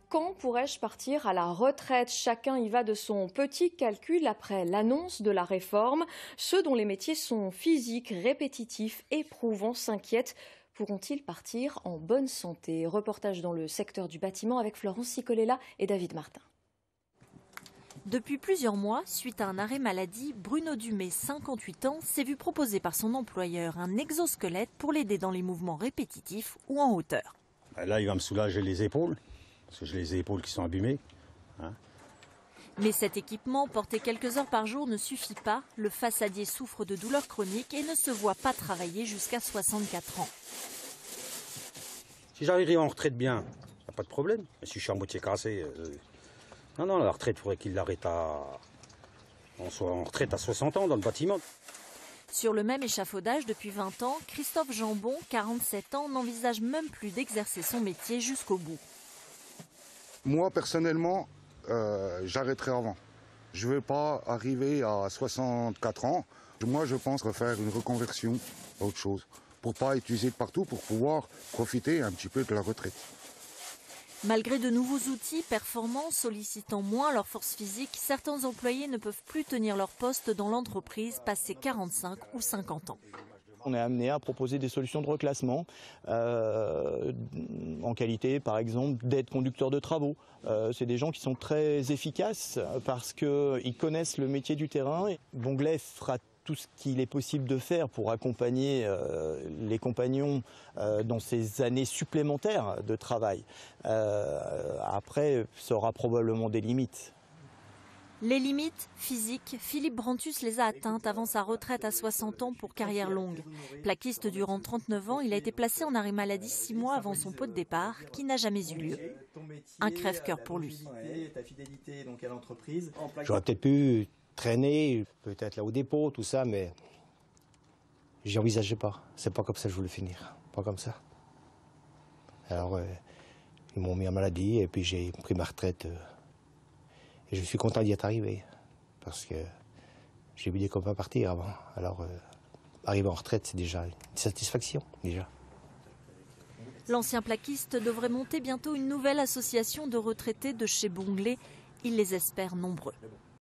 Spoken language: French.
Quand pourrais-je partir à la retraite? Chacun y va de son petit calcul après l'annonce de la réforme. Ceux dont les métiers sont physiques, répétitifs, éprouvants s'inquiètent. Pourront-ils partir en bonne santé? Reportage dans le secteur du bâtiment avec Florence Sicolella et David Martin. Depuis plusieurs mois, suite à un arrêt maladie, Bruno Dumay, 58 ans, s'est vu proposer par son employeur un exosquelette pour l'aider dans les mouvements répétitifs ou en hauteur. Là, il va me soulager les épaules, parce que j'ai les épaules qui sont abîmées. Mais cet équipement, porté quelques heures par jour, ne suffit pas. Le façadier souffre de douleurs chroniques et ne se voit pas travailler jusqu'à 64 ans. Si j'arrive en retraite bien, il n'y a pas de problème. Mais si je suis à moitié cassé... Non, la retraite, il faudrait qu'il l'arrête On soit en retraite à 60 ans dans le bâtiment. Sur le même échafaudage depuis 20 ans, Christophe Jambon, 47 ans, n'envisage même plus d'exercer son métier jusqu'au bout. Moi, personnellement, j'arrêterai avant. Je ne veux pas arriver à 64 ans. Moi, je pense refaire une reconversion à autre chose, pour ne pas être usé de partout, pour pouvoir profiter un petit peu de la retraite. Malgré de nouveaux outils performants sollicitant moins leur force physique, certains employés ne peuvent plus tenir leur poste dans l'entreprise passé 45 ou 50 ans. On est amené à proposer des solutions de reclassement en qualité, par exemple, d'aide conducteur de travaux. C'est des gens qui sont très efficaces parce qu'ils connaissent le métier du terrain. Bonglet fera tout ce qu'il est possible de faire pour accompagner les compagnons dans ces années supplémentaires de travail. Après, ça aura probablement des limites. Les limites physiques, Philippe Brantus les a atteintes avant sa retraite à 60 ans pour carrière longue. Plaquiste durant 39 ans, il a été placé en arrêt maladie 6 mois avant son pot de départ, qui n'a jamais eu lieu. Un crève-cœur pour lui. J'aurais peut-être pu traîner, peut-être là au dépôt, tout ça, mais j'y envisageais pas. C'est pas comme ça que je voulais finir, pas comme ça. Alors, ils m'ont mis en maladie et puis j'ai pris ma retraite. Et je suis content d'y être arrivé, parce que j'ai vu des copains partir avant. Alors, arriver en retraite, c'est déjà une satisfaction, déjà. L'ancien plaquiste devrait monter bientôt une nouvelle association de retraités de chez Bonglet. Il les espère nombreux.